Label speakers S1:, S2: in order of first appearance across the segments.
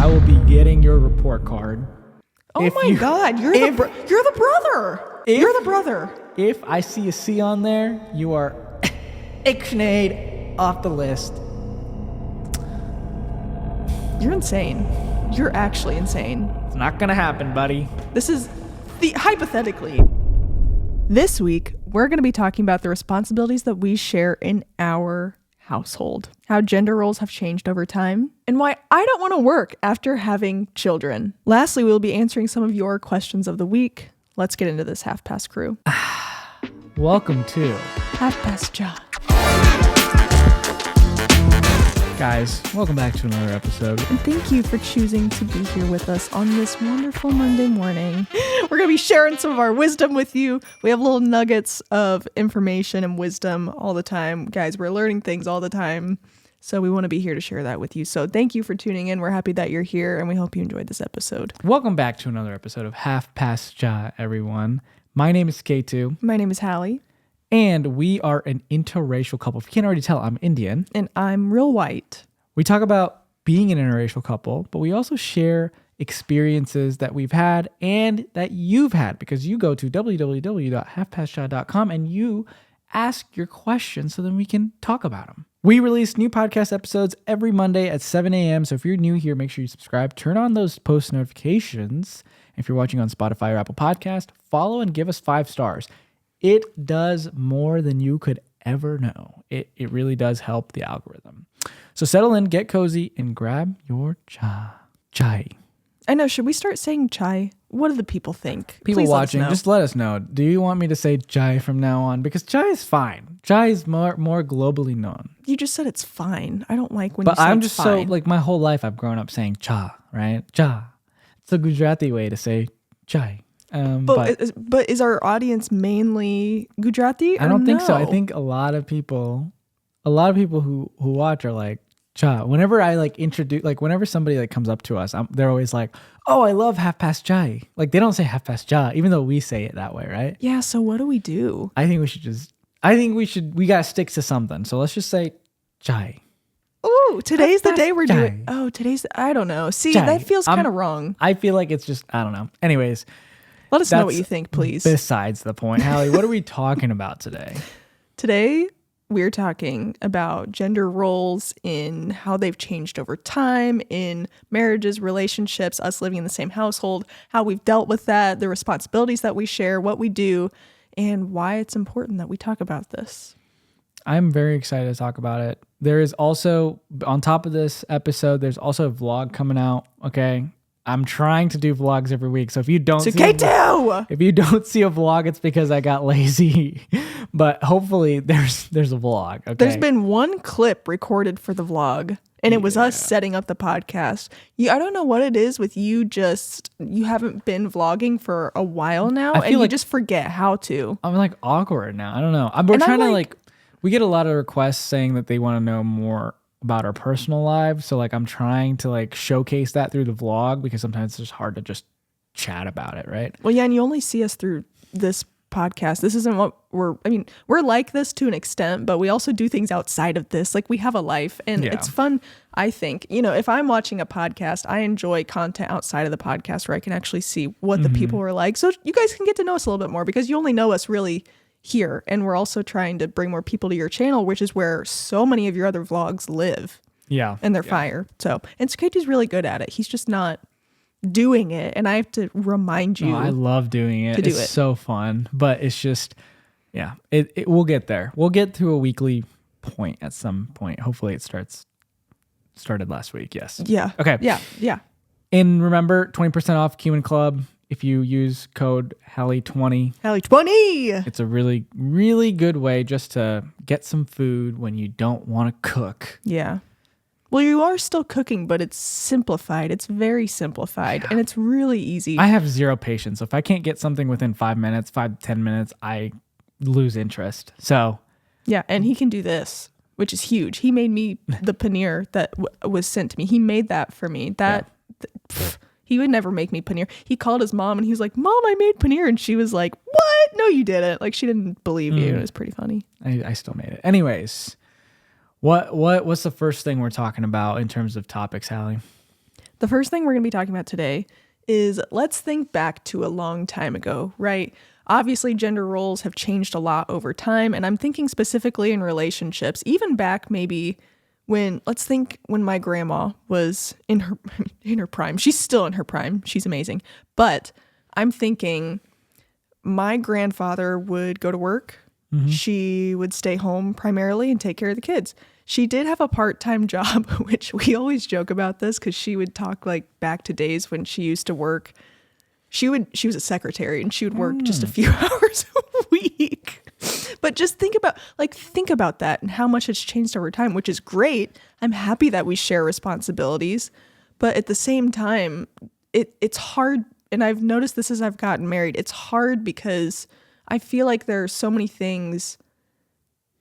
S1: will be getting your report card.
S2: Oh my God, you're the brother. You're the brother.
S1: If I see a C on there, you are Ixnade off the list.
S2: You're insane. You're actually insane.
S1: It's not gonna happen, buddy.
S2: This is hypothetically. This week, we're going to be talking about the responsibilities that we share in our household, how gender roles have changed over time, and why I don't want to work after having children. Lastly, we'll be answering some of your questions of the week. Let's get into this Half Past crew.
S1: Welcome to
S2: Half Past Job.
S1: Guys, welcome back to another episode.
S2: And thank you for choosing to be here with us on this wonderful Monday morning. We're going to be sharing some of our wisdom with you. We have little nuggets of information and wisdom all the time. Guys, we're learning things all the time. So we want to be here to share that with you. So thank you for tuning in. We're happy that you're here and we hope you enjoyed this episode.
S1: Welcome back to another episode of Half Past Ja, everyone. My name is Suketu.
S2: My name is Hallie.
S1: And we are an interracial couple. If you can't already tell, I'm Indian.
S2: And I'm real white.
S1: We talk about being an interracial couple, but we also share experiences that we've had and that you've had, because you go to www.halfpastja.com and you ask your questions so then we can talk about them. We release new podcast episodes every Monday at 7 a.m. So if you're new here, make sure you subscribe, turn on those post notifications. If you're watching on Spotify or Apple Podcast, follow and give us 5 stars. It does more than you could ever know. It really does help the algorithm. So settle in, get cozy, and grab your chai.
S2: I know. Should we start saying chai? What do the people think?
S1: People
S2: Please
S1: watching, just let us know. Do you want me to say chai from now on? Because chai is fine. Chai is more globally known.
S2: You just said it's fine. I don't like when you say
S1: I'm
S2: it's
S1: just
S2: fine.
S1: so, like, my whole life I've grown up saying cha, right? Cha. It's a Gujarati way to say chai.
S2: But is our audience mainly Gujarati?
S1: I don't think so. I think a lot of people who watch are like, cha. Whenever I introduce, whenever somebody comes up to us, they're always like, oh, I love Half Past Chai. Like, they don't say Half Past Ja, even though we say it that way, right?
S2: Yeah. So what do we do?
S1: I think we gotta stick to something. So let's just say chai.
S2: Oh, today's the day we're
S1: chai.
S2: doing. Oh, I don't know. See,
S1: Chai.
S2: that feels kind of wrong.
S1: I feel like it's just, I don't know. Anyways.
S2: Let us know what you think, please.
S1: Besides the point. Hallie, what are we talking about today?
S2: Today, we're talking about gender roles in how they've changed over time in marriages, relationships, us living in the same household, how we've dealt with that, the responsibilities that we share, what we do, and why it's important that we talk about this.
S1: I'm very excited to talk about it. There is also, on top of this episode, there's also a vlog coming out, okay? I'm trying to do vlogs every week. So if you don't see a vlog, it's because I got lazy. But hopefully there's a vlog. Okay.
S2: There's been one clip recorded for the vlog, and it was us setting up the podcast. I don't know what it is with you. You haven't been vlogging for a while now, and you just forget how to.
S1: I'm awkward now. I don't know. We're trying to we get a lot of requests saying that they want to know more about our personal lives. So I'm trying to showcase that through the vlog, because sometimes it's just hard to just chat about it, right?
S2: Well, yeah, and you only see us through this podcast. This isn't what we're like this to an extent, but we also do things outside of this. We have a life, and it's fun. I think, if I'm watching a podcast, I enjoy content outside of the podcast where I can actually see what the people are like. So you guys can get to know us a little bit more, because you only know us really here, and we're also trying to bring more people to your channel, which is where so many of your other vlogs live.
S1: Yeah.
S2: And they're fire. So, and Suketu's really good at it. He's just not doing it, and I have to remind you.
S1: Oh, I love doing it. It's so fun, but it's just, we'll get there. We'll get to a weekly point at some point. Hopefully it started last week. Yes.
S2: Yeah.
S1: Okay.
S2: Yeah.
S1: And remember, 20% off Cumin Club if you use code Hallie20.
S2: Hallie20!
S1: It's a really, really good way just to get some food when you don't want to cook.
S2: Yeah. Well, you are still cooking, but it's simplified. It's very simplified, and it's really easy.
S1: I have zero patience. So if I can't get something within 5 to 10 minutes, I lose interest. So.
S2: Yeah, and he can do this, which is huge. He made me the paneer that was sent to me. He made that for me. He would never make me paneer. He called his mom and he was like, Mom, I made paneer. And she was like, what? No, you didn't. She didn't believe you. It was pretty funny.
S1: I still made it. Anyways, what's the first thing we're talking about in terms of topics, Hallie?
S2: The first thing we're going to be talking about today is let's think back to a long time ago, right? Obviously, gender roles have changed a lot over time, and I'm thinking specifically in relationships, even back maybe let's think when my grandma was in her prime. She's still in her prime. She's amazing. But I'm thinking my grandfather would go to work. Mm-hmm. She would stay home primarily and take care of the kids. She did have a part-time job, which we always joke about this because she would talk like back to days when she used to work. She was a secretary and she would work just a few hours a week. But just think about that and how much it's changed over time, which is great. I'm happy that we share responsibilities, but at the same time, it's hard. And I've noticed this as I've gotten married. It's hard because I feel like there are so many things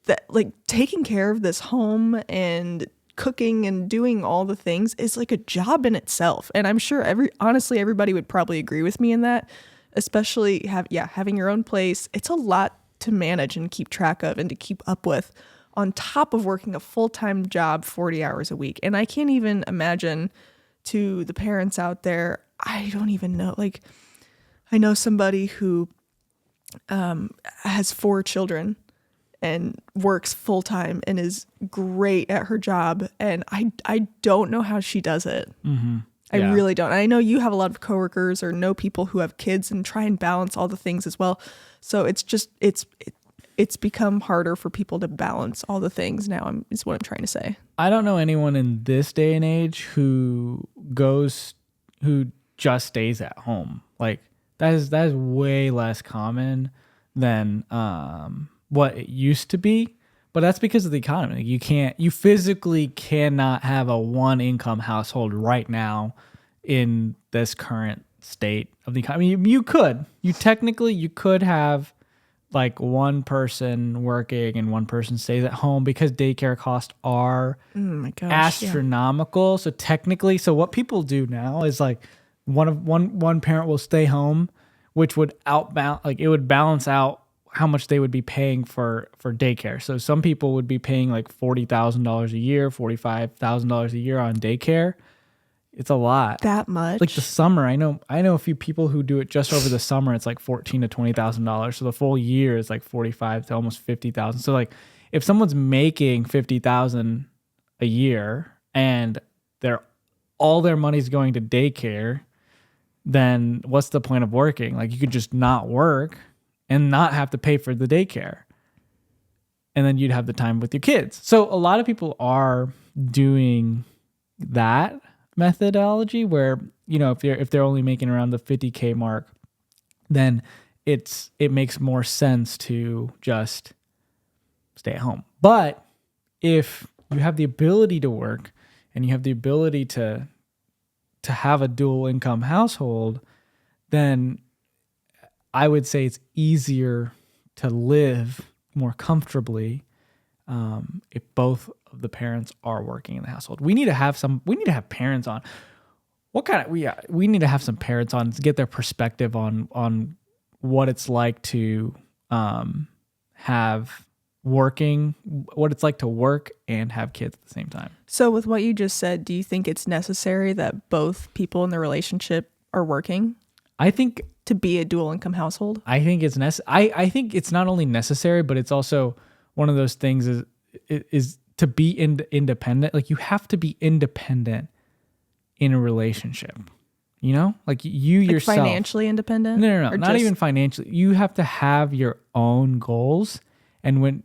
S2: that like taking care of this home and cooking and doing all the things is like a job in itself. And I'm sure honestly, everybody would probably agree with me in that, especially having your own place. It's a lot to manage and keep track of and to keep up with on top of working a full-time job 40 hours a week. And I can't even imagine to the parents out there, I don't even know. Like I know somebody who has 4 children and works full time and is great at her job. And I don't know how she does it. Mm-hmm. I really don't. I know you have a lot of coworkers or know people who have kids and try and balance all the things as well. So it's become harder for people to balance all the things now is what I'm trying to say.
S1: I don't know anyone in this day and age who just stays at home. Like that is way less common than what it used to be, but that's because of the economy. You physically cannot have a one income household right now in this current state of the economy. You could have like one person working and one person stays at home because daycare costs are astronomical. Yeah. So technically, what people do now is like one parent will stay home, which would it would balance out how much they would be paying for daycare. So some people would be paying like $40,000 a year, $45,000 a year on daycare. It's a lot.
S2: That much?
S1: Like the summer, I know a few people who do it just over the summer. It's like $14,000 to $20,000. So the full year is like $45,000 to almost $50,000. So like if someone's making $50,000 a year and all their money's going to daycare, then what's the point of working? Like you could just not work and not have to pay for the daycare. And then you'd have the time with your kids. So a lot of people are doing that methodology where, if they're only making around the $50K mark, then it makes more sense to just stay at home. But if you have the ability to work and you have the ability to have a dual income household, then I would say it's easier to live more comfortably if both of the parents are working in the household. We need to have parents on. We need to have some parents on to get their perspective on what it's like to what it's like to work and have kids at the same time.
S2: So with what you just said, do you think it's necessary that both people in the relationship are working?
S1: I think
S2: to be a dual income household?
S1: I think it's I think it's not only necessary, but it's also one of those things is to be independent. Like you have to be independent in a relationship. Like you like yourself.
S2: Financially independent?
S1: No. Not even financially. You have to have your own goals. And when,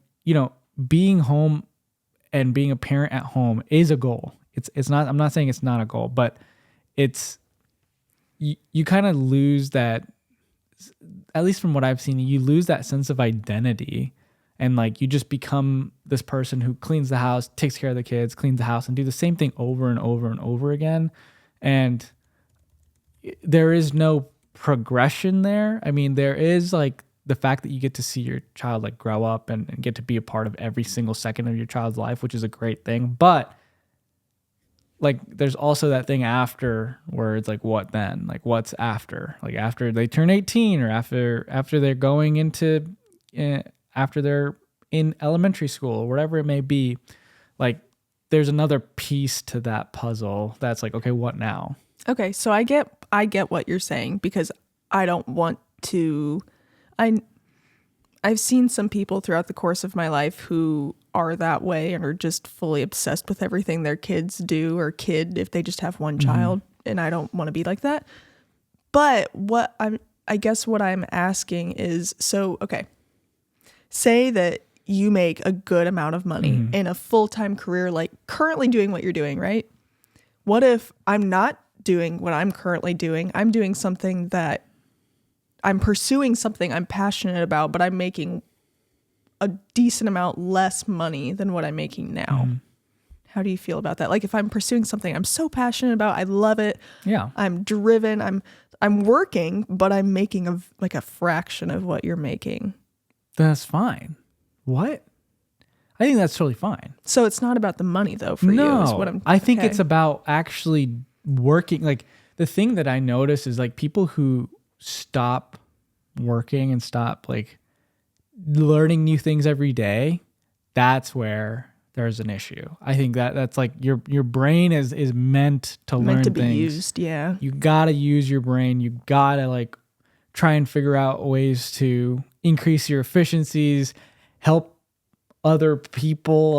S1: being home and being a parent at home is a goal. It's not, I'm not saying it's not a goal, but you kind of lose that, at least from what I've seen, you lose that sense of identity. And like you just become this person who cleans the house, takes care of the kids, cleans the house, and do the same thing over and over and over again. And there is no progression there. I mean, there is like the fact that you get to see your child like grow up and get to be a part of every single second of your child's life, which is a great thing. But like there's also that thing after where it's like, what then? Like what's after? Like after they turn 18 or after they're going into after they're in elementary school or whatever it may be. Like there's another piece to that puzzle that's like, okay, what now?
S2: Okay, so I get what you're saying, because I don't want to. I've seen some people throughout the course of my life who are that way and are just fully obsessed with everything their kids do, or kid if they just have one child, and I don't want to be like that. But I guess what I'm asking is, so okay, say that you make a good amount of money in a full-time career, like currently doing what you're doing, right? What if I'm not doing what I'm currently doing? I'm doing something that I'm pursuing, something I'm passionate about, but I'm making a decent amount less money than what I'm making now. How do you feel about that? Like if I'm pursuing something I'm so passionate about, I love it.
S1: Yeah.
S2: I'm driven. I'm working, but I'm making a fraction of what you're making.
S1: That's fine. What? I think that's totally fine.
S2: So it's not about the money though for you is what
S1: I think it's about actually working. Like the thing that I notice is like people who stop working and stop like learning new things every day, that's where there's an issue. I think that's like your brain is meant to learn
S2: to be
S1: things.
S2: used. Yeah.
S1: You gotta use your brain. You gotta like try and figure out ways to increase your efficiencies, help other people,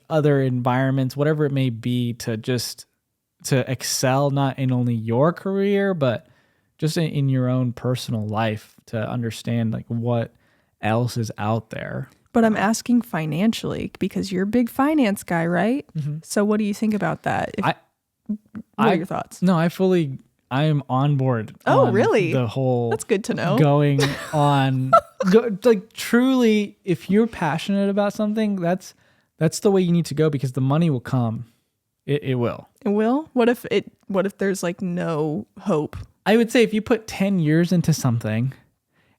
S1: other environments, whatever it may be, to excel, not in only your career, but just in your own personal life, to understand like what else is out there.
S2: But I'm asking financially because you're a big finance guy, right? So what do you think about that? What are your thoughts?
S1: No, I am on board.
S2: Oh, really?
S1: The whole
S2: That's good to know.
S1: Going on, like truly, if you're passionate about something, that's the way you need to go, because the money will come. It will.
S2: It will? What if there's like no hope?
S1: I would say if you put 10 years into something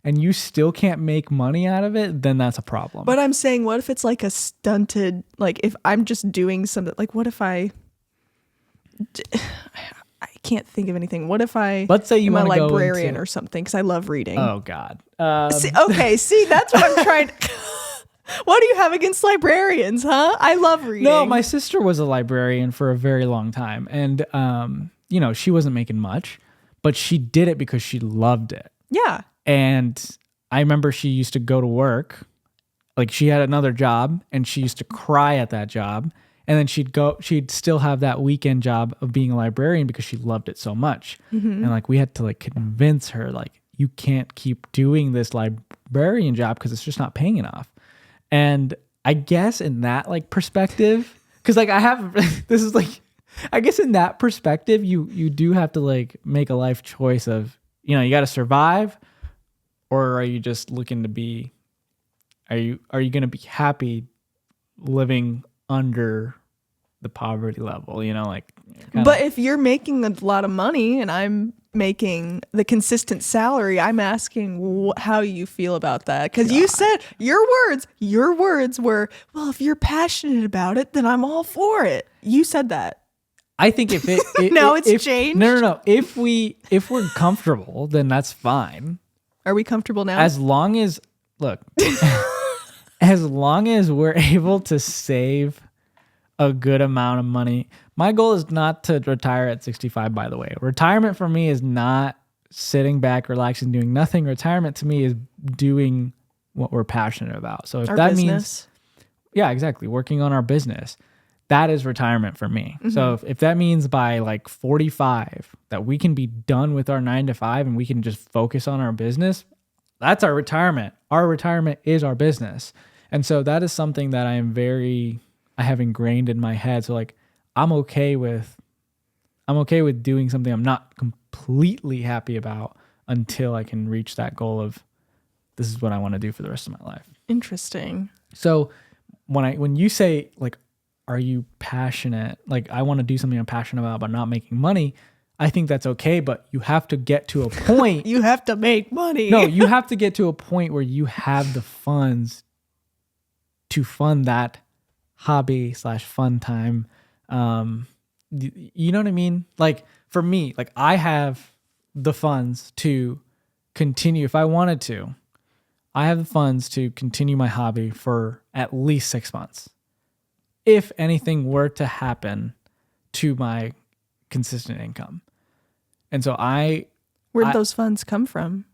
S1: and you still can't make money out of it, then that's a problem.
S2: But I'm saying, what if it's like a stunted, like if I'm just doing something, like what if I can't think of anything. What if let's say you am a librarian or something, because I love reading.
S1: Oh God.
S2: See, that's what I'm trying. What do you have against librarians, huh? I love reading.
S1: No, my sister was a librarian for a very long time, and she wasn't making much, but she did it because she loved it.
S2: Yeah.
S1: And I remember she used to go to work, like she had another job, and she used to cry at that job. And then she'd still have that weekend job of being a librarian because she loved it so much. And like we had to like convince her, like, you can't keep doing this librarian job because it's just not paying enough. And I guess in that like perspective, because like this is like, I guess in that perspective, you do have to like make a life choice of, you got to survive, or are you just looking to be, are you going to be happy living under the poverty level,
S2: But if you're making a lot of money and I'm making the consistent salary, I'm asking how you feel about that. Because you said your words were, well, if you're passionate about it, then I'm all for it. You said that.
S1: I think if it
S2: now it's changed.
S1: No. If we're comfortable, then that's fine.
S2: Are we comfortable now?
S1: As long as as long as we're able to save a good amount of money. My goal is not to retire at 65, by the way. Retirement for me is not sitting back, relaxing, doing nothing. Retirement to me is doing what we're passionate about. So if
S2: our
S1: that
S2: business.
S1: means, yeah, exactly, working on our business, that is retirement for me. So if that means by like 45 that we can be done with our 9 to 5 and we can just focus on our business, that's our retirement. Our retirement is our business. And so that is something that I have ingrained in my head. So like, I'm okay with doing something I'm not completely happy about until I can reach that goal of, this is what I want to do for the rest of my life.
S2: Interesting.
S1: So when you say like, are you passionate? Like, I want to do something I'm passionate about, but not making money. I think that's okay, but you have to get to a point.
S2: You have to make money.
S1: No, you have to get to a point where you have the funds to fund that hobby/fun time. You know what I mean? Like for me, like I have the funds to continue. If I wanted to, I have the funds to continue my hobby for at least 6 months. if anything were to happen to my consistent income. And so
S2: Where'd those funds come from?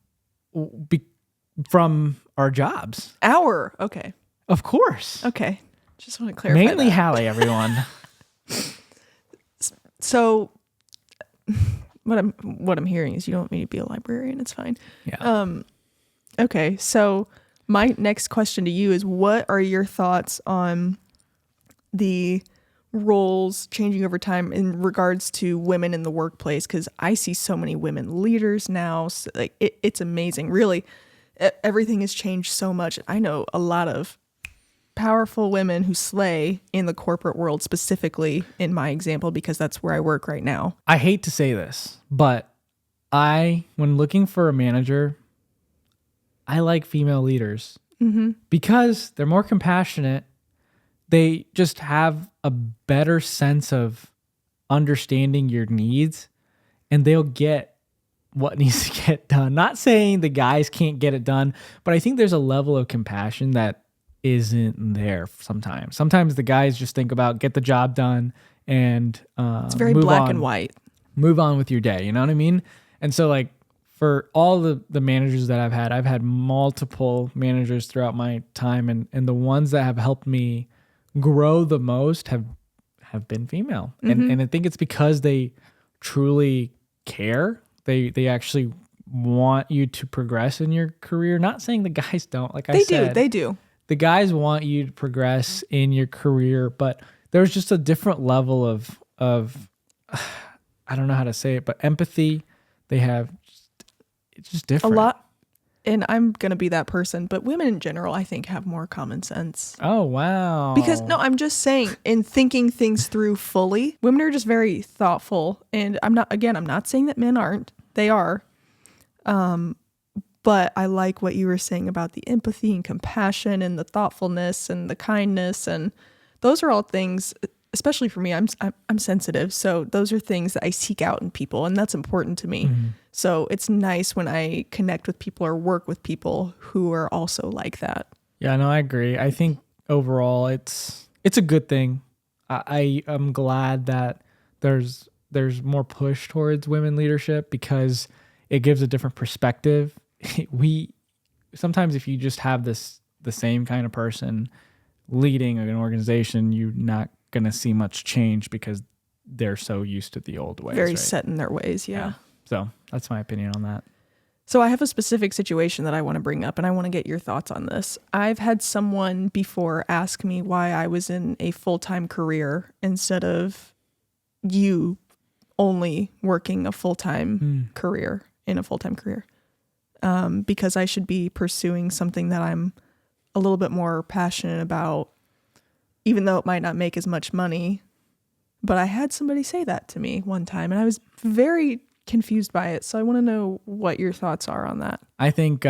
S1: From our jobs.
S2: Okay.
S1: Of course.
S2: Okay. Just want to clarify
S1: Mainly
S2: that.
S1: Hallie, everyone.
S2: So what I'm hearing is you don't want me to be a librarian. It's fine.
S1: Yeah.
S2: Okay. So my next question to you is, what are your thoughts on the roles changing over time in regards to women in the workplace? Because I see so many women leaders now. So like it's amazing. Really, everything has changed so much. I know a lot of powerful women who slay in the corporate world, specifically in my example, because that's where I work right now.
S1: I hate to say this, but when looking for a manager, I like female leaders because they're more compassionate. They just have a better sense of understanding your needs, and they'll get what needs to get done. Not saying the guys can't get it done, but I think there's a level of compassion that isn't there sometimes. Sometimes the guys just think about get the job done and
S2: it's very black and white.
S1: Move on with your day. You know what I mean? And so like for all the managers that I've had multiple managers throughout my time, and the ones that have helped me grow the most have been female. And I think it's because they truly care. They actually want you to progress in your career. Not saying the guys don't, like I said.
S2: They do.
S1: The guys want you to progress in your career, but there's just a different level of I don't know how to say it, but empathy. They have it's just different.
S2: A lot. And I'm going to be that person, but women in general, I think, have more common sense.
S1: Oh, wow.
S2: Because, no, I'm just saying, in thinking things through fully, women are just very thoughtful. And I'm not saying that men aren't. They are. But I like what you were saying about the empathy and compassion and the thoughtfulness and the kindness. And those are all things, especially for me, I'm sensitive. So those are things that I seek out in people, and that's important to me. Mm-hmm. So it's nice when I connect with people or work with people who are also like that.
S1: Yeah, no, I agree. I think overall it's a good thing. I am glad that there's more push towards women leadership because it gives a different perspective. We sometimes if you just have the same kind of person leading an organization, you're not going to see much change because they're so used to the old ways.
S2: Very
S1: right?
S2: set in their ways. Yeah.
S1: So that's my opinion on that.
S2: So I have a specific situation that I want to bring up, and I want to get your thoughts on this. I've had someone before ask me why I was in a full-time career instead of you only working a full-time career in a full-time career. Because I should be pursuing something that I'm a little bit more passionate about, even though it might not make as much money. But I had somebody say that to me one time, and I was very confused by it. So I want to know what your thoughts are on that.
S1: I think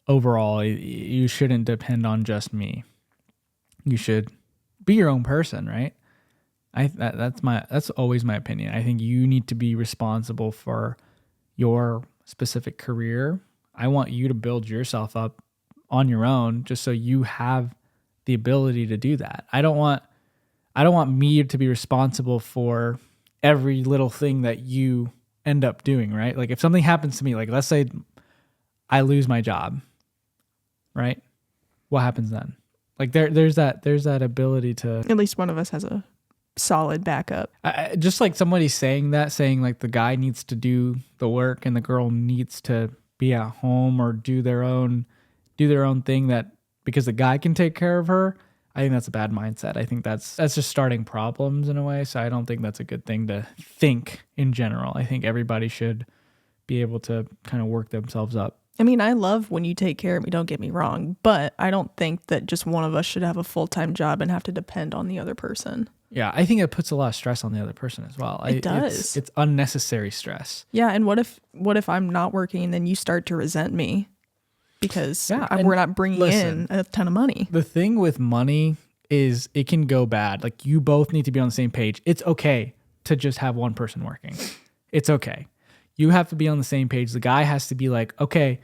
S1: overall, you shouldn't depend on just me. You should be your own person, right? That's always my opinion. I think you need to be responsible for your specific career. I want you to build yourself up on your own just so you have the ability to do that. I don't want me to be responsible for every little thing that you end up doing, right? Like if something happens to me, like let's say I lose my job, right? What happens then? Like there's that ability to,
S2: at least one of us has a solid backup.
S1: Just like somebody saying like the guy needs to do the work and the girl needs to be at home or do their own thing, that because the guy can take care of her. I think that's a bad mindset. I think that's just starting problems in a way. So I don't think that's a good thing to think in general. I think everybody should be able to kind of work themselves up.
S2: I mean, I love when you take care of me, don't get me wrong, but I don't think that just one of us should have a full-time job and have to depend on the other person.
S1: Yeah, I think it puts a lot of stress on the other person as well.
S2: It does.
S1: It's unnecessary stress.
S2: Yeah, and what if I'm not working and then you start to resent me because we're not bringing in a ton of money?
S1: The thing with money is it can go bad. Like you both need to be on the same page. It's okay to just have one person working. It's okay. You have to be on the same page. The guy has to be like, okay,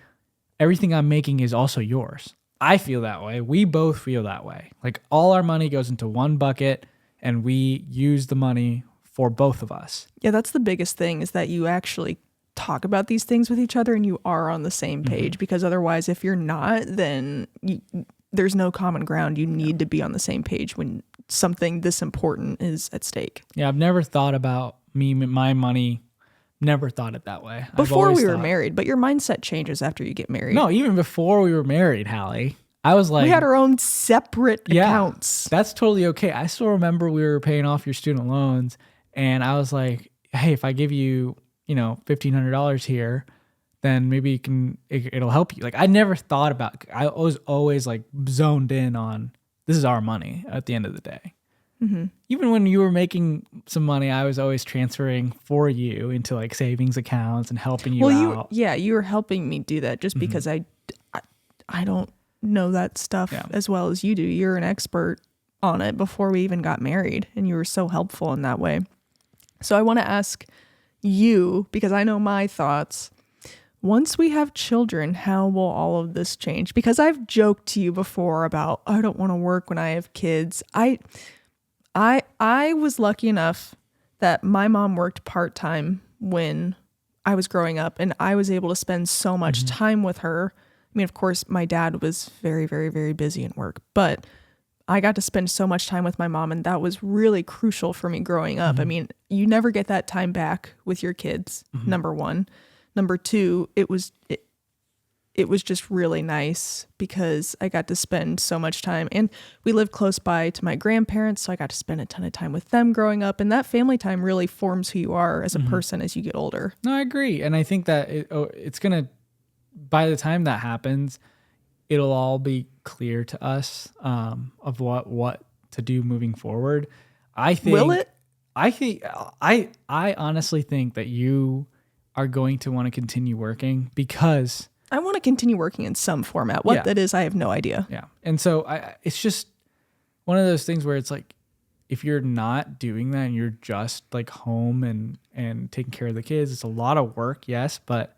S1: everything I'm making is also yours. I feel that way. We both feel that way. Like all our money goes into one bucket and we use the money for both of us.
S2: Yeah, that's the biggest thing, is that you actually talk about these things with each other and you are on the same page, because otherwise if you're not, then there's no common ground. You need to be on the same page when something this important is at stake.
S1: Yeah, I've never thought about my money. Never thought it that way.
S2: Before we were married, but your mindset changes after you get married.
S1: No, even before we were married, Hallie, I was like,
S2: we had our own separate accounts.
S1: That's totally okay. I still remember we were paying off your student loans, and I was like, hey, if I give you, $1,500 here, then maybe it'll help you. Like I never thought about. I was always like zoned in on this is our money at the end of the day. Mm-hmm. Even when you were making some money, I was always transferring for you into like savings accounts and helping you out.
S2: You were helping me do that just because I don't know that stuff as well as you do. You're an expert on it before we even got married, and you were so helpful in that way. So I want to ask you, because I know my thoughts. Once we have children, how will all of this change? Because I've joked to you before about, I don't want to work when I have kids. I was lucky enough that my mom worked part-time when I was growing up, and I was able to spend so much time with her. I mean, of course, my dad was very, very, very busy in work, but I got to spend so much time with my mom, and that was really crucial for me growing up. I mean, you never get that time back with your kids, number one. Number two, it was just really nice because I got to spend so much time, and we lived close by to my grandparents, so I got to spend a ton of time with them growing up, and that family time really forms who you are as a person as you get older.
S1: No, I agree. And I think that it's going to, by the time that happens, it'll all be clear to us of what to do moving forward. I think.
S2: Will it?
S1: I honestly think that you are going to want to continue working because
S2: I want to continue working in some format. What that is, I have no idea.
S1: Yeah. And so it's just one of those things where it's like, if you're not doing that and you're just like home and taking care of the kids, it's a lot of work. Yes. But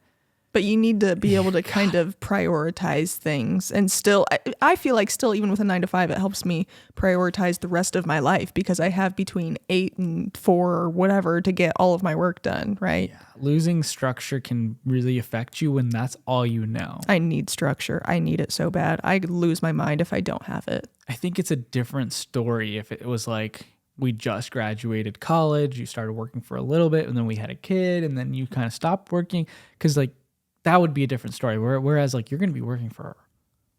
S2: you need to be able to kind of prioritize things. And still, I feel like still, even with a 9-to-5, it helps me prioritize the rest of my life because I have between 8 and 4 or whatever to get all of my work done, right?
S1: Yeah. Losing structure can really affect you when that's all you know.
S2: I need structure. I need it so bad. I lose my mind if I don't have it.
S1: I think it's a different story if it was like we just graduated college, you started working for a little bit, and then we had a kid, and then you kind of stopped working because like, that would be a different story. Whereas like you're going to be working for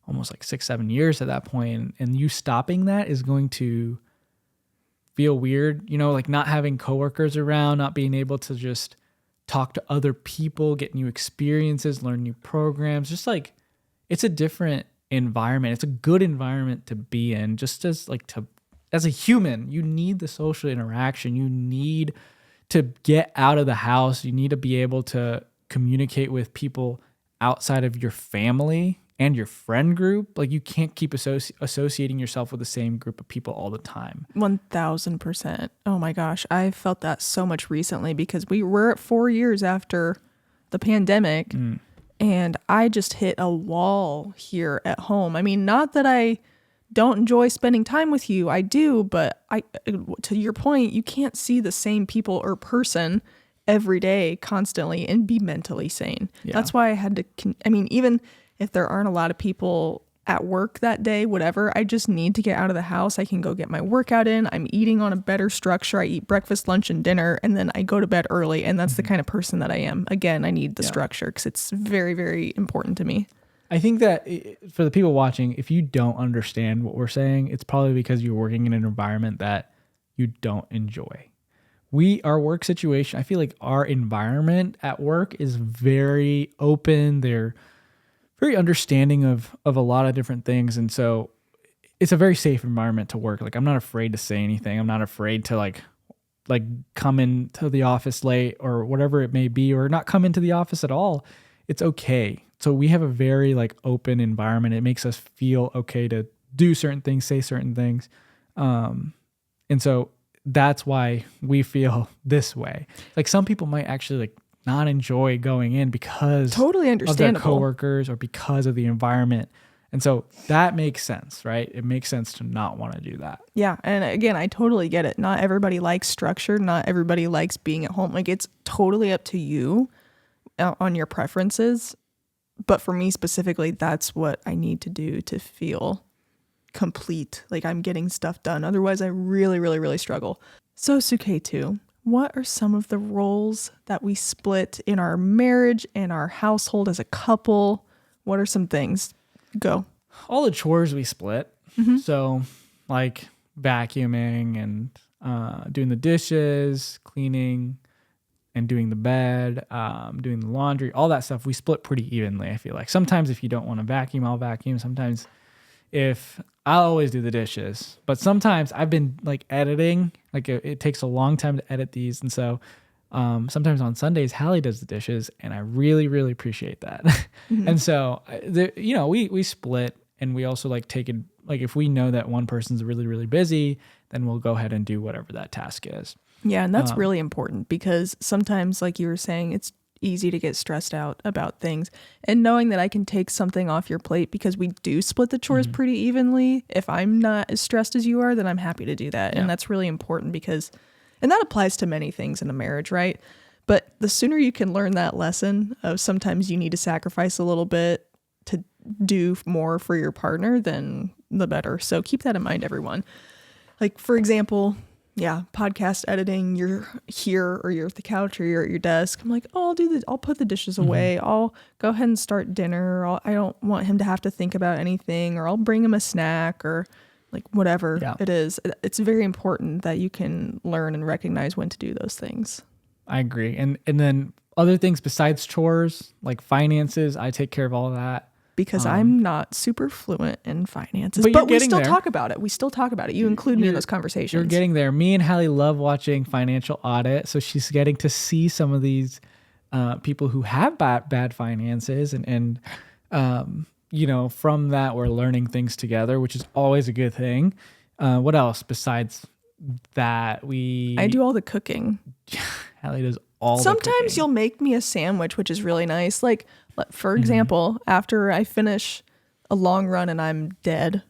S1: almost like 6-7 years at that point, and you stopping that is going to feel weird, like not having coworkers around, not being able to just talk to other people, get new experiences, learn new programs. Just like it's a different environment. It's a good environment to be in. Just as a human, you need the social interaction. You need to get out of the house. You need to be able to communicate with people outside of your family and your friend group. Like you can't keep associating yourself with the same group of people all the time.
S2: 1000%. Oh my gosh. I felt that so much recently because we were at 4 years after the pandemic and I just hit a wall here at home. I mean, not that I don't enjoy spending time with you. I do, but to your point, you can't see the same people or person every day constantly and be mentally sane. Yeah. That's why I had to, even if there aren't a lot of people at work that day, whatever, I just need to get out of the house. I can go get my workout in. I'm eating on a better structure. I eat breakfast, lunch, and dinner, and then I go to bed early. And that's the kind of person that I am. Again, I need the structure because it's very, very important to me.
S1: I think that for the people watching, if you don't understand what we're saying, it's probably because you're working in an environment that you don't enjoy. Our work situation, I feel like our environment at work is very open. They're very understanding of a lot of different things. And so it's a very safe environment to work. Like I'm not afraid to say anything. I'm not afraid to like come into the office late or whatever it may be, or not come into the office at all. It's okay. So we have a very like open environment. It makes us feel okay to do certain things, say certain things. And so that's why we feel this way. Like some people might actually like not enjoy going in because
S2: totally
S1: of their coworkers or because of the environment. And so that makes sense, right? It makes sense to not want to do that.
S2: Yeah. And again, I totally get it. Not everybody likes structure. Not everybody likes being at home. Like, it's totally up to you on your preferences. But for me specifically, that's what I need to do to feel complete. Like, I'm getting stuff done. Otherwise, I really, really, really struggle. So, Suketu, what are some of the roles that we split in our marriage and our household as a couple? What are some things? Go.
S1: All the chores we split. So like vacuuming and doing the dishes, cleaning and doing the bed, doing the laundry, all that stuff we split pretty evenly, I feel like. Sometimes if you don't want to vacuum, I'll vacuum. Sometimes I'll always do the dishes. But sometimes I've been like editing, like it takes a long time to edit these. And so sometimes on Sundays, Hallie does the dishes, and I really, really appreciate that. And so, we split, and we also like take it, like if we know that one person's really, really busy, then we'll go ahead and do whatever that task is.
S2: Yeah, and that's really important because sometimes, like you were saying, it's easy to get stressed out about things. And knowing that I can take something off your plate because we do split the chores pretty evenly, if I'm not as stressed as you are, then I'm happy to do that. Yeah. And that's really important because... And that applies to many things in a marriage, right? But the sooner you can learn that lesson of sometimes you need to sacrifice a little bit to do more for your partner, then the better. So keep that in mind, everyone. Like, for example, podcast editing, you're here or you're at the couch or you're at your desk. I'm like, oh, I'll put the dishes away. I'll go ahead and start dinner. I don't want him to have to think about anything, or I'll bring him a snack, or like whatever it is. It's very important that you can learn and recognize when to do those things.
S1: I agree. And then other things besides chores, like finances, I take care of all of that.
S2: Because I'm not super fluent in finances. But we still talk about it. You include me in those conversations.
S1: You're getting there. Me and Hallie love watching Financial Audit. So she's getting to see some of these people who have bad finances. And from that, we're learning things together, which is always a good thing. What else besides that? I
S2: do all the cooking.
S1: Hallie does all the
S2: Sometimes
S1: cooking.
S2: You'll make me a sandwich, which is really nice. Like, for example, after I finish a long run and I'm dead,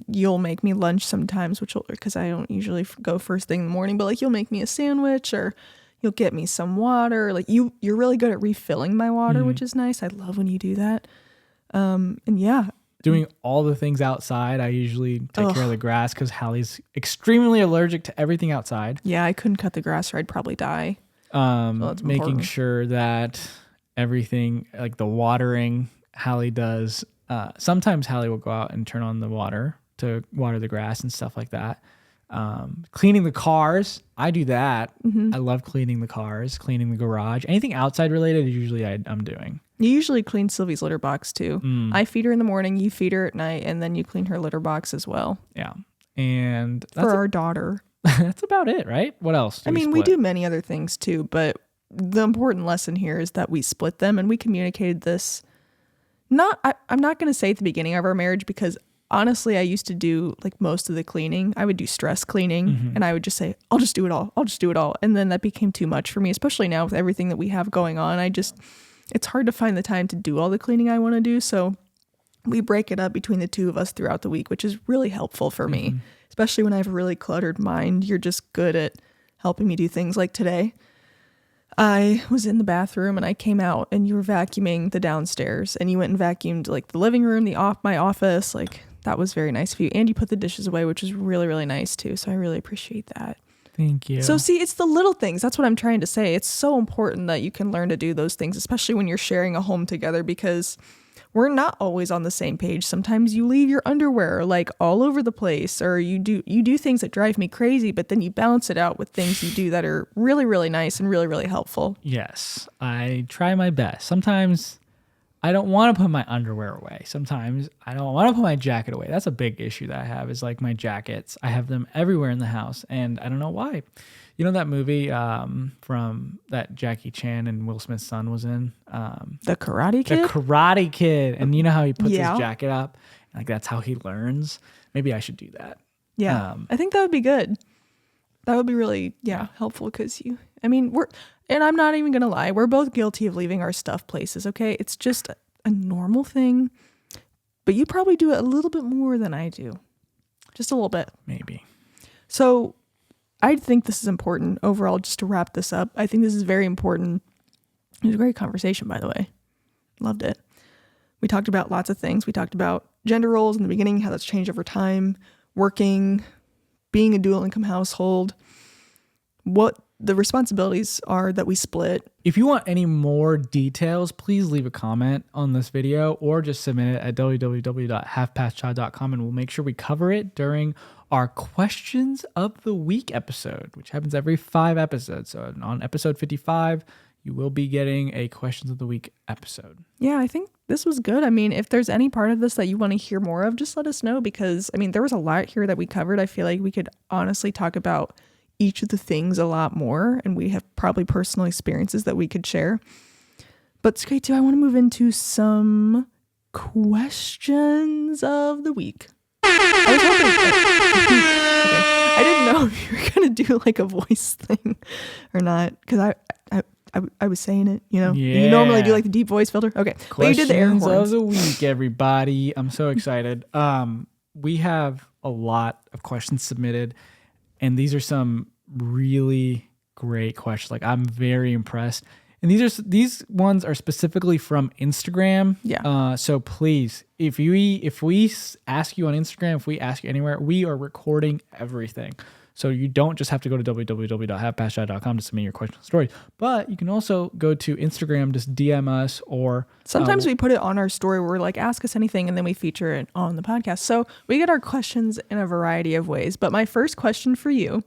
S2: you'll make me lunch sometimes, because I don't usually go first thing in the morning, but like you'll make me a sandwich, or you'll get me some water. Like you're really good at refilling my water, which is nice. I love when you do that.
S1: Doing all the things outside. I usually take care of the grass because Hallie's extremely allergic to everything outside.
S2: Yeah, I couldn't cut the grass or I'd probably die.
S1: Making sure that everything, like the watering, Hallie does. Sometimes Hallie will go out and turn on the water to water the grass and stuff like that. Cleaning the cars, I do that. I love cleaning the cars, cleaning the garage. Anything outside related, usually I'm doing.
S2: You usually clean Sylvie's litter box too. I feed her in the morning, you feed her at night, and then you clean her litter box as well.
S1: Yeah. And
S2: for our daughter.
S1: That's about it, right? What else?
S2: We do many other things too, but the important lesson here is that we split them, and we communicated this. I'm not going to say at the beginning of our marriage, because honestly, I used to do like most of the cleaning. I would do stress cleaning, and I would just say, I'll just do it all. And then that became too much for me, especially now with everything that we have going on. It's hard to find the time to do all the cleaning I want to do. So we break it up between the two of us throughout the week, which is really helpful for me, especially when I have a really cluttered mind. You're just good at helping me do things. Like today, I was in the bathroom and I came out and you were vacuuming the downstairs, and you went and vacuumed like the living room, my office. Like, that was very nice of you. And you put the dishes away, which was really, really nice too. So I really appreciate that.
S1: Thank you.
S2: So see, it's the little things. That's what I'm trying to say. It's so important that you can learn to do those things, especially when you're sharing a home together, because we're not always on the same page. Sometimes you leave your underwear like all over the place, or you do things that drive me crazy, but then you balance it out with things you do that are really, really nice and really, really helpful.
S1: Yes, I try my best. Sometimes I don't want to put my underwear away. Sometimes I don't want to put my jacket away. That's a big issue that I have, is like my jackets. I have them everywhere in the house, and I don't know why. You know that movie from that Jackie Chan and Will Smith's son was in?
S2: The Karate Kid?
S1: The Karate Kid. And you know how he puts his jacket up? Like, that's how he learns. Maybe I should do that.
S2: Yeah. I think that would be good. That would be really, helpful, because and I'm not even going to lie, we're both guilty of leaving our stuff places, okay? It's just a normal thing. but you probably do it a little bit more than I do. Just a little bit.
S1: Maybe.
S2: So I think this is important overall, just to wrap this up. I think this is very important. It was a great conversation, by the way. Loved it. We talked about lots of things. We talked about gender roles in the beginning, how that's changed over time, working, being a dual income household, what the responsibilities are that we split.
S1: If you want any more details, please leave a comment on this video or just submit it at www.halfpastchild.com and we'll make sure we cover it during our questions of the week episode, which happens every 5 episodes. So on episode 55, you will be getting a questions of the week episode.
S2: Yeah, I think this was good. I mean, if there's any part of this that you want to hear more of, just let us know, because I mean, there was a lot here that we covered. I feel like we could honestly talk about each of the things a lot more, and we have probably personal experiences that we could share. But Suketu, I want to move into some questions of the week. I was hoping okay. I didn't know if you were gonna do like a voice thing or not, because I was saying it, you know.
S1: Yeah.
S2: You normally do like the deep voice filter. Okay, but you did the air horns.
S1: Questions of the week, everybody. I'm so excited. We have a lot of questions submitted, and these are some really great questions. Like, I'm very impressed. And these ones are specifically from Instagram.
S2: Yeah.
S1: So please, if we ask you on Instagram, if we ask you anywhere, we are recording everything. So you don't just have to go to www.halfpastchild.com to submit your questions and stories, but you can also go to Instagram, just DM us, or
S2: sometimes we put it on our story where we're like, ask us anything, and then we feature it on the podcast. So we get our questions in a variety of ways. But my first question for you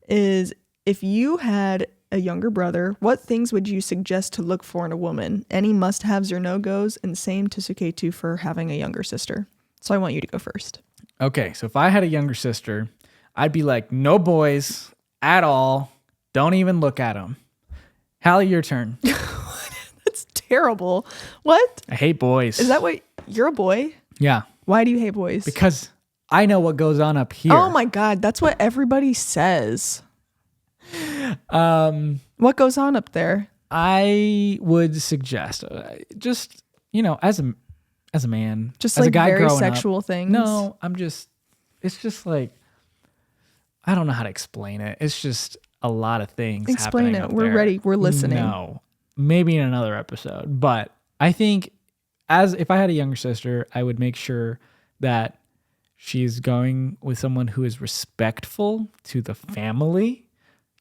S2: is, if you had a younger brother, what things would you suggest to look for in a woman? Any must-haves or no-goes? And same to Suketu for having a younger sister. So I want you to go first.
S1: Okay, so if I had a younger sister, I'd be like, no boys at all. Don't even look at them. Hallie, your turn.
S2: That's terrible. What?
S1: I hate boys.
S2: Is that what? You're a boy?
S1: Yeah.
S2: Why do you hate boys?
S1: Because I know what goes on up here.
S2: Oh my God, that's what everybody says. What goes on up there?
S1: I would suggest just, as a man,
S2: just
S1: as
S2: like
S1: a guy
S2: very
S1: growing
S2: sexual
S1: up,
S2: things.
S1: No, it's just like, I don't know how to explain it. It's just a lot of things.
S2: Explain
S1: happening
S2: it.
S1: up
S2: We're
S1: there.
S2: ready. We're listening.
S1: No, maybe in another episode. But I think if I had a younger sister, I would make sure that she's going with someone who is respectful to the family.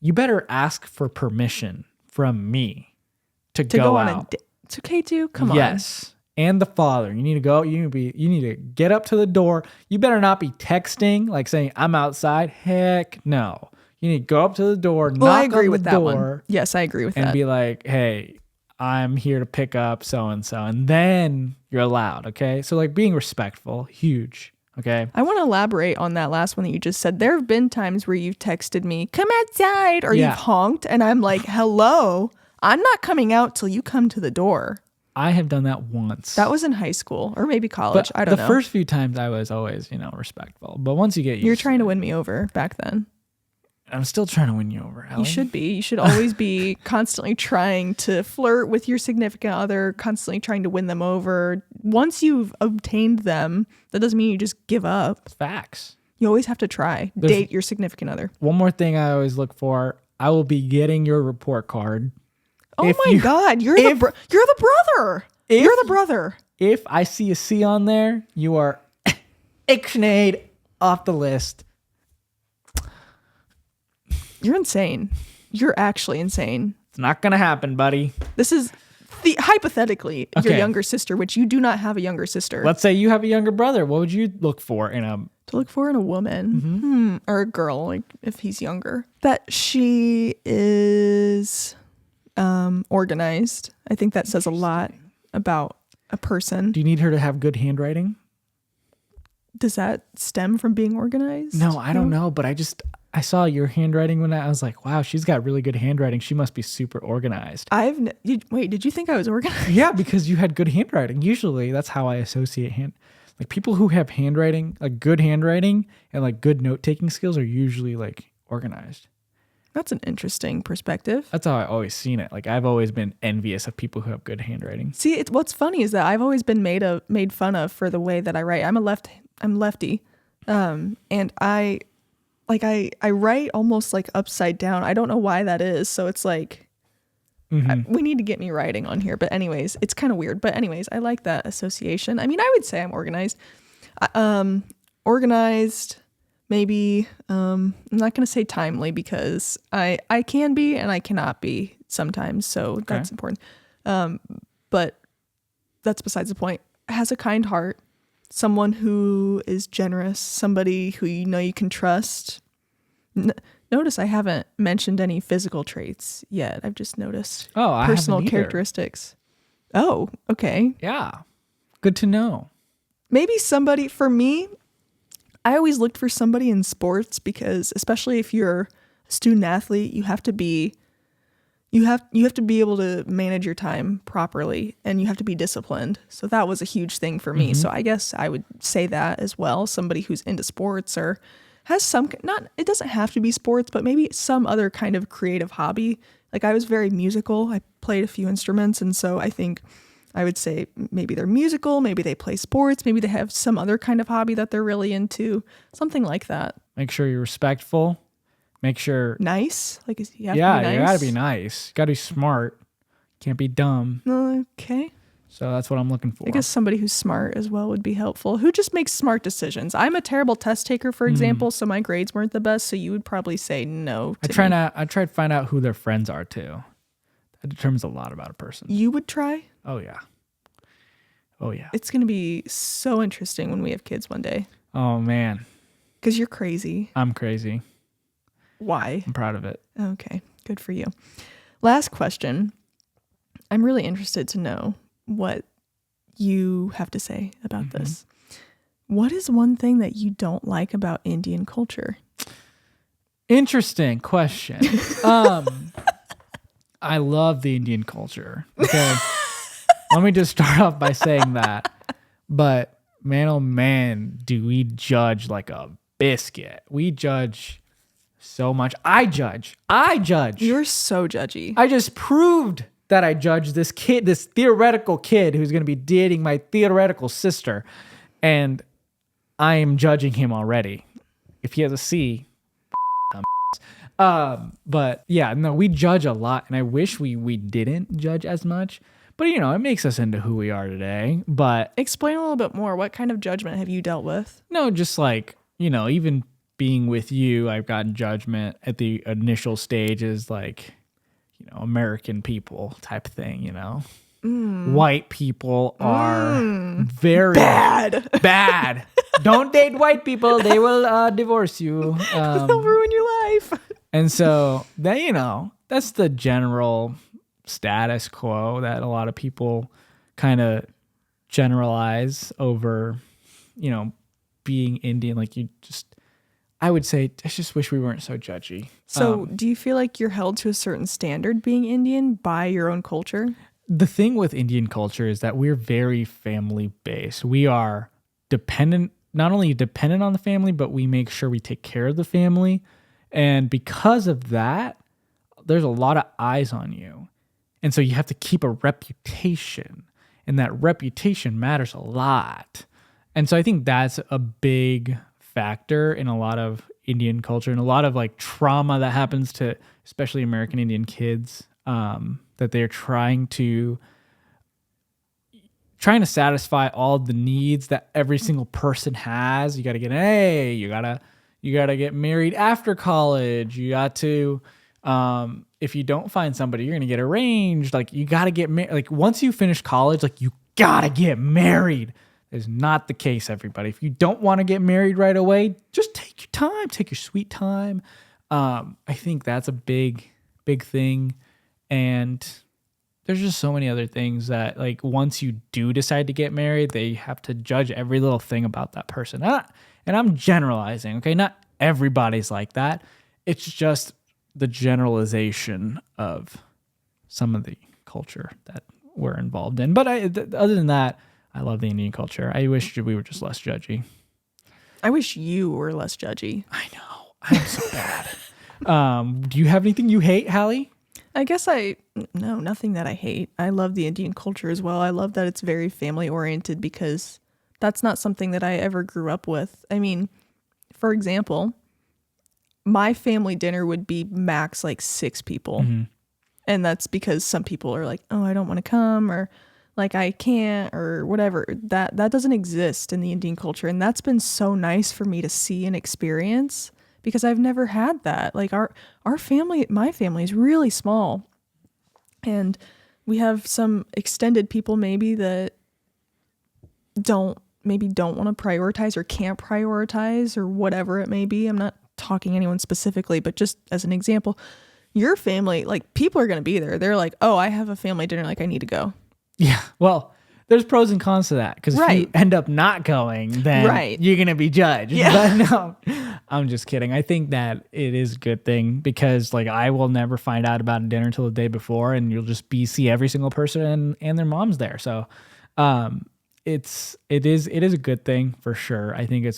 S1: You better ask for permission from me to go
S2: on
S1: out.
S2: It's okay to come on.
S1: Yes. And the father. You need to go. You need to get up to the door. You better not be texting, like saying, I'm outside. Heck no. You need to go up to the door,
S2: Well, I
S1: knock
S2: agree
S1: on
S2: with
S1: the
S2: that
S1: door,
S2: one. Yes, I agree with
S1: and
S2: that.
S1: be like, hey, I'm here to pick up so-and-so. And then you're allowed, okay? So like being respectful, huge, okay?
S2: I want to elaborate on that last one that you just said. There have been times where you've texted me, come outside, or
S1: Yeah.
S2: you've honked, and I'm like, hello, I'm not coming out till you come to the door.
S1: I have done that once.
S2: That was in high school or maybe college.
S1: But
S2: I don't know.
S1: The first few times I was always, respectful. But once you get used
S2: You're trying
S1: to
S2: to win me over back then.
S1: I'm still trying to win you over, Hallie.
S2: You should be. You should always be constantly trying to flirt with your significant other, constantly trying to win them over. Once you've obtained them, that doesn't mean you just give up.
S1: It's facts.
S2: You always have to try. Date your significant other.
S1: One more thing I always look for, I will be getting your report card.
S2: Oh my God, you're the brother. You're the brother.
S1: If I see a C on there, you are ixnayed off the list.
S2: You're insane. You're actually insane.
S1: It's not going to happen, buddy.
S2: This is hypothetically your
S1: Okay.
S2: younger sister, which you do not have a younger sister.
S1: Let's say you have a younger brother. What would you look for in a...
S2: To look for in a woman or a girl, like if he's younger, that she is organized. I think that says a lot about a person.
S1: Do you need her to have good handwriting?
S2: Does that stem from being organized?
S1: No, I don't know, but I saw your handwriting when I was like, wow, she's got really good handwriting. She must be super organized.
S2: Wait, did you think I was organized?
S1: Yeah, because you had good handwriting. Usually that's how I associate like people who have handwriting, like good handwriting and like good note-taking skills are usually like organized.
S2: That's an interesting perspective.
S1: That's how I always seen it. Like I've always been envious of people who have good handwriting.
S2: See, what's funny is that I've always been made fun of for the way that I write. I'm lefty, and I write almost like upside down. I don't know why that is. So it's like we need to get me writing on here. But anyways, it's kind of weird. But anyways, I like that association. I mean, I would say I'm organized. Organized. Maybe I'm not going to say timely because I can be and I cannot be sometimes. So that's important. But that's besides the point. Has a kind heart, someone who is generous, somebody who you can trust. Notice I haven't mentioned any physical traits yet. I've just noticed personal characteristics. Oh, okay.
S1: Yeah. Good to know.
S2: Maybe somebody, for me, I always looked for somebody in sports because especially if you're a student athlete, you have to be able to manage your time properly and you have to be disciplined. So that was a huge thing for me. So I guess I would say that as well. Somebody who's into sports or has it doesn't have to be sports, but maybe some other kind of creative hobby. Like I was very musical. I played a few instruments. And so I think I would say maybe they're musical, maybe they play sports, maybe they have some other kind of hobby that they're really into, something like that.
S1: Make sure you're respectful. Make sure
S2: nice. Like you have to be nice.
S1: You gotta be nice. You gotta be smart. Can't be dumb.
S2: Okay.
S1: So that's what I'm looking for.
S2: I guess somebody who's smart as well would be helpful. Who just makes smart decisions. I'm a terrible test taker, for example, so my grades weren't the best. So you would probably say no. I try
S1: to find out who their friends are too. That determines a lot about a person.
S2: You would try?
S1: Oh yeah. Oh yeah.
S2: It's going to be so interesting when we have kids one day.
S1: Oh man.
S2: Because you're crazy.
S1: I'm crazy.
S2: Why?
S1: I'm proud of it.
S2: Okay. Good for you. Last question. I'm really interested to know what you have to say about this. What is one thing that you don't like about Indian culture?
S1: Interesting question. I love the Indian culture. Okay. Let me just start off by saying that. But man, oh man, do we judge like a biscuit. We judge so much. I judge.
S2: You're so judgy.
S1: I just proved that I judge this kid, this theoretical kid who's going to be dating my theoretical sister. And I am judging him already. If he has a C, but yeah, no, we judge a lot, and I wish we didn't judge as much. But you know, it makes us into who we are today. But
S2: explain a little bit more. What kind of judgment have you dealt with?
S1: No, just like, you know, even being with you, I've gotten judgment at the initial stages, like, you know, American people type thing, you know. White people are very bad. Don't date white people. They will divorce you.
S2: They'll ruin your life.
S1: And so that, you know, that's the general status quo that a lot of people kind of generalize over, you know, being Indian. Like I would say, I just wish we weren't so judgy.
S2: So do you feel like you're held to a certain standard being Indian by your own culture?
S1: The thing with Indian culture is that we're very family based. We are not only dependent on the family, but we make sure we take care of the family. And because of that, there's a lot of eyes on you. And so you have to keep a reputation, and that reputation matters a lot. And so I think that's a big factor in a lot of Indian culture and a lot of like trauma that happens to especially American Indian kids, that they're trying to satisfy all the needs that every single person has. You got to get an A, you got to get married after college. You got to, if you don't find somebody, you're going to get arranged. Like you got to get married. Like once you finish college, like you got to get married. Is not the case, everybody. If you don't want to get married right away, just take your time, take your sweet time. I think that's a big, big thing. And there's just so many other things that, like, once you do decide to get married, they have to judge every little thing about that person. And I'm generalizing, okay? Not everybody's like that. It's just the generalization of some of the culture that we're involved in. But other than that, I love the Indian culture. I wish we were just less judgy.
S2: I wish you were less judgy.
S1: I know. I'm so bad. Do you have anything you hate, Hallie?
S2: I guess no, nothing that I hate. I love the Indian culture as well. I love that it's very family oriented because that's not something that I ever grew up with. I mean, for example, my family dinner would be max like 6 people. Mm-hmm. And that's because some people are like, oh, I don't want to come, or like I can't, or whatever. That doesn't exist in the Indian culture. And that's been so nice for me to see and experience because I've never had that. Like our family, my family is really small. And we have some extended people maybe that don't want to prioritize or can't prioritize or whatever it may be. I'm not talking anyone specifically, but just as an example, your family, like people are going to be there. They're like, oh, I have a family dinner. Like I need to go.
S1: Yeah. Well, there's pros and cons to that because if you end up not going, then you're going to be judged. Yeah. But no, I'm just kidding. I think that it is a good thing because like I will never find out about a dinner until the day before and you'll just see every single person and their mom's there. So it is a good thing for sure. I think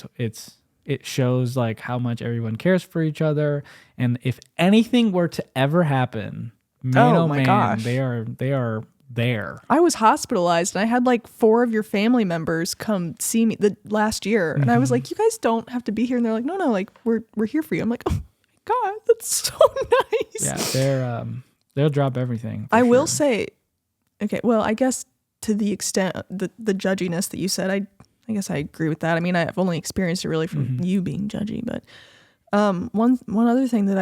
S1: it shows like how much everyone cares for each other. And if anything were to ever happen, gosh, they are there.
S2: I was hospitalized and I had like 4 of your family members come see me the last year. And I was like, you guys don't have to be here. And they're like, no, like we're here for you. I'm like, oh my God, that's so nice.
S1: Yeah. They'll drop everything.
S2: I will say, okay, well, I guess to the extent the judginess that you said, I guess I agree with that. I mean, I've only experienced it really from you being judgy, but one other thing that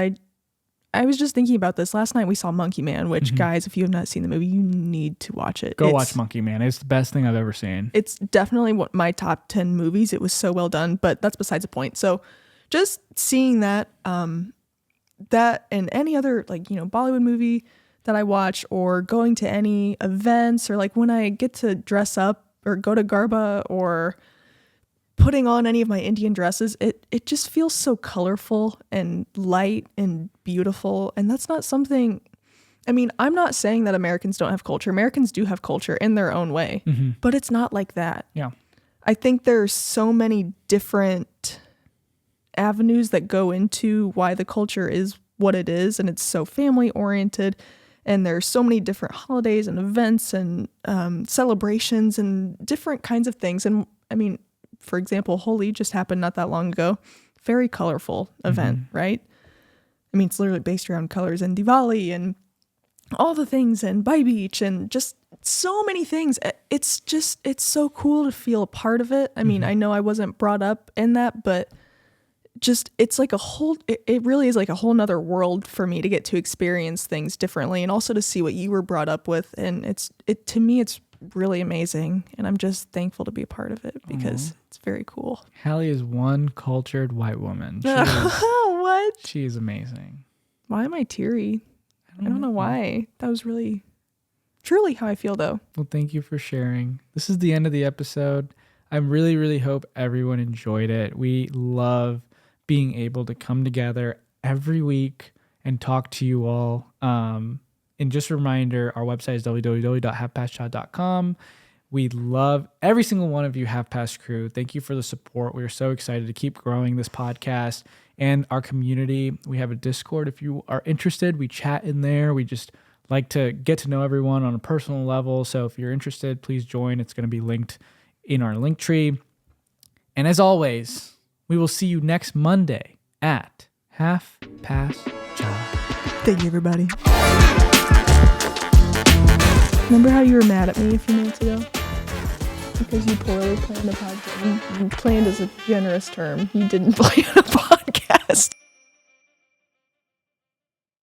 S2: I was just thinking about this last night. We saw Monkey Man, which guys, if you have not seen the movie, you need to watch it.
S1: Go watch Monkey Man. It's the best thing I've ever seen.
S2: It's definitely my top 10 movies. It was so well done, but that's besides the point. So just seeing that and any other Bollywood movie that I watch or going to any events or like when I get to dress up or go to Garba or putting on any of my Indian dresses, it just feels so colorful and light and beautiful. And that's not something, I mean, I'm not saying that Americans don't have culture. Americans do have culture in their own way, but it's not like that.
S1: Yeah.
S2: I think there's so many different avenues that go into why the culture is what it is. And it's so family oriented. And there's so many different holidays and events and celebrations and different kinds of things. And I mean, for example, Holi just happened not that long ago. Very colorful event, right? I mean, it's literally based around colors and Diwali and all the things and Bhai Beach and just so many things. It's so cool to feel a part of it. I mean, I know I wasn't brought up in that, but just it's like it really is like a whole nother world for me to get to experience things differently and also to see what you were brought up with. And to me, it's really amazing. And I'm just thankful to be a part of it because it's very cool.
S1: Hallie is one cultured white woman.
S2: What?
S1: She is amazing.
S2: Why am I teary? I don't know why. That was really, truly how I feel though.
S1: Well, thank you for sharing. This is the end of the episode. I really, really hope everyone enjoyed it. We love being able to come together every week and talk to you all. And just a reminder, our website is www.halfpastshot.com. We love every single one of you, Half Past crew. Thank you for the support. We are so excited to keep growing this podcast and our community. We have a Discord. If you are interested, we chat in there. We just like to get to know everyone on a personal level. So if you're interested, please join. It's going to be linked in our link tree. And as always, we will see you next Monday at Half Past Shot.
S2: Thank you, everybody. Remember how you were mad at me a few minutes ago? Because you poorly planned a podcast. Planned is a generous term. You didn't plan a podcast.